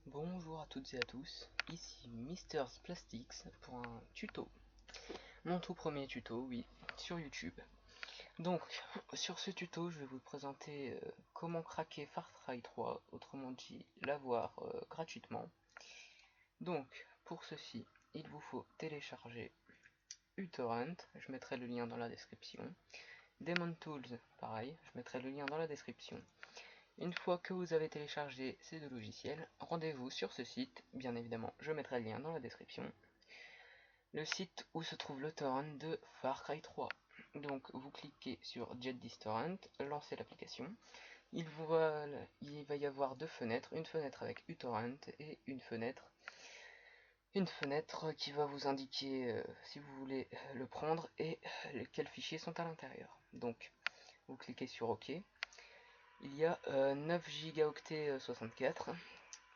Bonjour à toutes et à tous, ici Mister's Plastics pour un tuto. Mon tout premier tuto, oui, sur YouTube. Donc, sur ce tuto, je vais vous présenter comment craquer Far Cry 3, autrement dit, l'avoir gratuitement. Donc, pour ceci, il vous faut télécharger uTorrent, je mettrai le lien dans la description. Demon Tools, pareil, je mettrai le lien dans la description. Une fois que vous avez téléchargé ces deux logiciels, rendez-vous sur ce site, bien évidemment je mettrai le lien dans la description, le site où se trouve le torrent de Far Cry 3. Donc vous cliquez sur JetDistorrent, lancez l'application, il va y avoir deux fenêtres, une fenêtre avec uTorrent et une fenêtre qui va vous indiquer si vous voulez le prendre et quels fichiers sont à l'intérieur. Donc vous cliquez sur OK. Il y a 9 gigaoctets 64.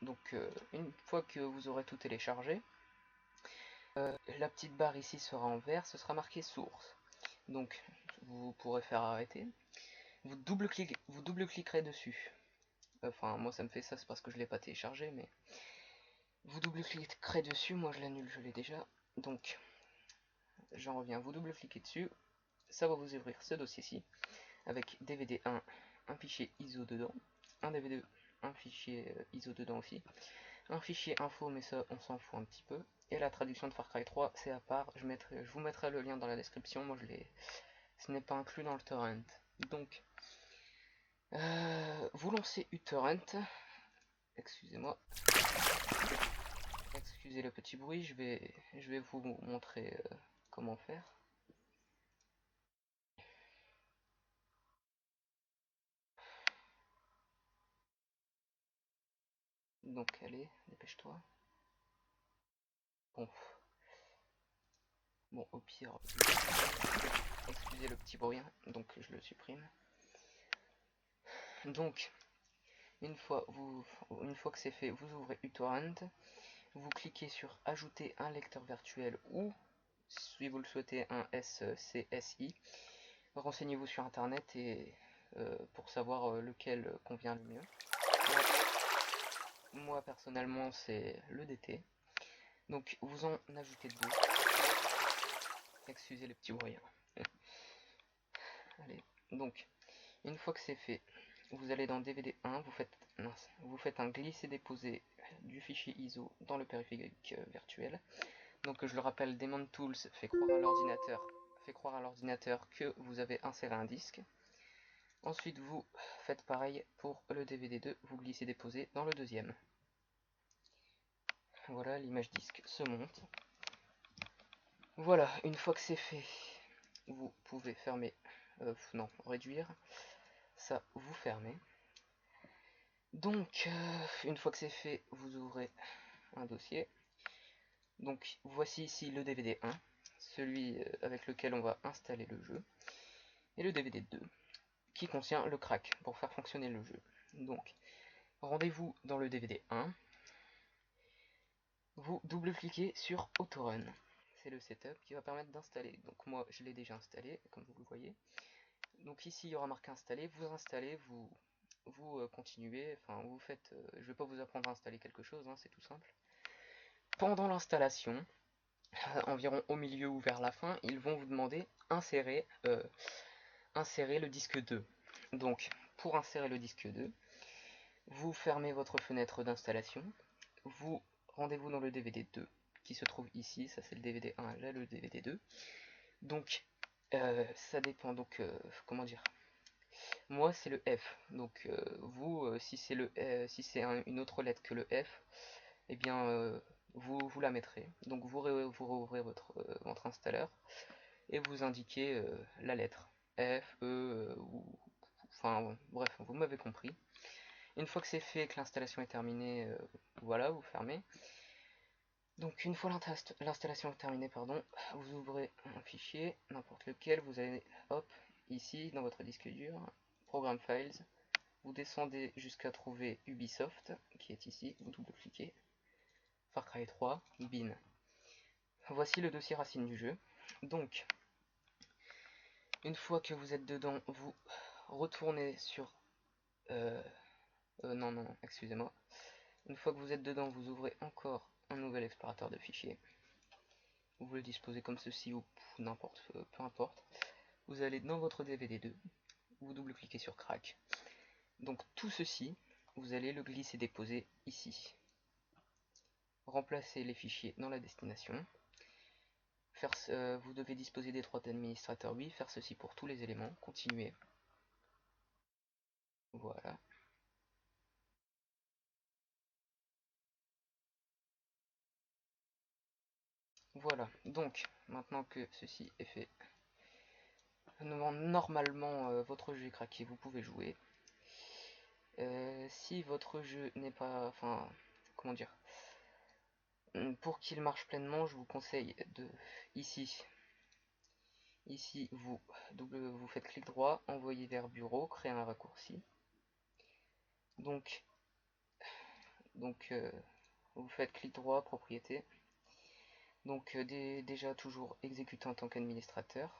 Donc une fois que vous aurez tout téléchargé, la petite barre ici sera en vert, ce sera marqué source. Donc vous pourrez faire arrêter. Vous double-cliquerez dessus. Enfin moi ça me fait ça, c'est parce que je ne l'ai pas téléchargé, mais vous double-cliquerez dessus, moi je l'annule, je l'ai déjà. Donc j'en reviens, vous double-cliquez dessus, ça va vous ouvrir ce dossier-ci, avec DVD 1, un fichier ISO dedans, un DVD, un fichier ISO dedans aussi, un fichier info, mais ça on s'en fout un petit peu, et la traduction de Far Cry 3 c'est à part, je vous mettrai le lien dans la description, moi ce n'est pas inclus dans le torrent. Donc vous lancez uTorrent, excusez-moi, excusez le petit bruit, je vais vous montrer comment faire. Donc allez, dépêche-toi. Bon, au pire, excusez le petit bruit, donc je le supprime. Donc, une fois que c'est fait, vous ouvrez uTorrent, vous cliquez sur ajouter un lecteur virtuel ou, si vous le souhaitez, un SCSI. Renseignez-vous sur internet et pour savoir lequel convient le mieux. Moi personnellement c'est le DT. Donc vous en ajoutez deux. Excusez les petits bruits. Allez, donc une fois que c'est fait, vous allez dans DVD 1, vous faites un glisser-déposer du fichier ISO dans le périphérique virtuel. Donc je le rappelle, Demon Tools fait croire à l'ordinateur que vous avez inséré un disque. Ensuite vous faites pareil pour le DVD 2, vous glissez-déposez dans le deuxième. Voilà, l'image disque se monte. Voilà, une fois que c'est fait, vous pouvez fermer, réduire, ça vous fermez. Donc, une fois que c'est fait, vous ouvrez un dossier. Donc, voici ici le DVD 1, celui avec lequel on va installer le jeu, et le DVD 2, qui contient le crack pour faire fonctionner le jeu. Donc, rendez-vous dans le DVD 1, vous double-cliquez sur Autorun. C'est le setup qui va permettre d'installer. Donc moi, je l'ai déjà installé, comme vous le voyez. Donc ici, il y aura marqué installer. Vous installez, vous continuez. Enfin, vous faites. Je vais pas vous apprendre à installer quelque chose, hein, c'est tout simple. Pendant l'installation, environ au milieu ou vers la fin, ils vont vous demander insérer le disque 2. Donc, pour insérer le disque 2, vous fermez votre fenêtre d'installation. Vous rendez-vous dans le DVD 2 qui se trouve ici. Ça, c'est le DVD 1, là, le DVD 2. Donc, ça dépend. Donc, comment dire, moi c'est le F. Donc vous, si c'est une autre lettre que le F, eh bien vous la mettrez. Donc vous réouvrez votre installeur et vous indiquez la lettre F, E, ou enfin bref, vous m'avez compris. Une fois que c'est fait et que l'installation est terminée, voilà, vous fermez. Donc une fois l'installation est terminée, pardon, vous ouvrez un fichier, n'importe lequel, vous allez, hop, ici dans votre disque dur, Program Files, vous descendez jusqu'à trouver Ubisoft, qui est ici, vous double-cliquez, Far Cry 3, bin. Voici le dossier racine du jeu. Donc, une fois que vous êtes dedans, vous retournez sur... non, excusez-moi. Une fois que vous êtes dedans, vous ouvrez encore un nouvel explorateur de fichiers. Vous le disposez comme ceci ou n'importe, peu importe. Vous allez dans votre DVD2, vous double-cliquez sur Crack. Donc tout ceci, vous allez le glisser-déposer ici. Remplacer les fichiers dans la destination. Vous devez disposer des droits d'administrateur, oui, faire ceci pour tous les éléments, continuer. Voilà. Voilà, donc maintenant que ceci est fait, normalement votre jeu est craqué, vous pouvez jouer. Si votre jeu n'est pas, enfin, comment dire, pour qu'il marche pleinement, je vous conseille de, ici, vous faites clic droit, envoyer vers bureau, créer un raccourci. Donc vous faites clic droit, propriété. Donc déjà toujours exécuter en tant qu'administrateur.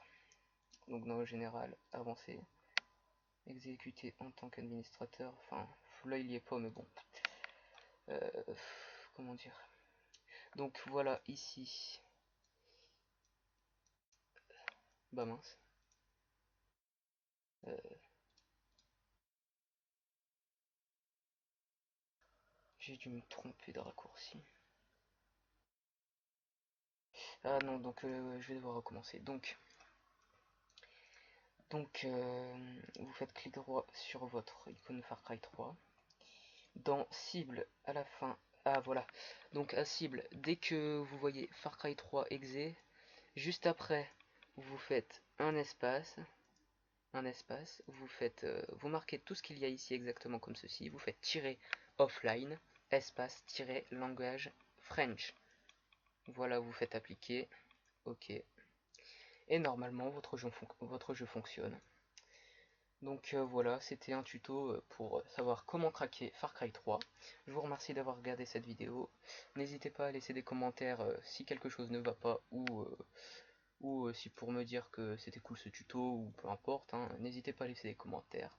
Donc dans le général, avancer. Exécuter en tant qu'administrateur. Enfin, là il y est pas, mais bon. Comment dire? Donc voilà, ici. Bah mince. J'ai dû me tromper de raccourci. Ah non, donc je vais devoir recommencer. Vous faites clic droit sur votre icône Far Cry 3. Dans cible, à la fin, ah voilà, donc à cible, dès que vous voyez Far Cry 3 exe, juste après, vous faites un espace, vous marquez tout ce qu'il y a ici exactement comme ceci, vous faites tirer offline, espace, tirer langage French. Voilà, vous faites appliquer, ok, et normalement votre jeu fonctionne. Donc voilà, c'était un tuto pour savoir comment craquer Far Cry 3. Je vous remercie d'avoir regardé cette vidéo. N'hésitez pas à laisser des commentaires si quelque chose ne va pas ou si pour me dire que c'était cool ce tuto ou peu importe. Hein, n'hésitez pas à laisser des commentaires.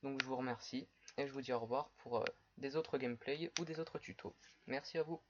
Donc je vous remercie et je vous dis au revoir pour des autres gameplays ou des autres tutos. Merci à vous.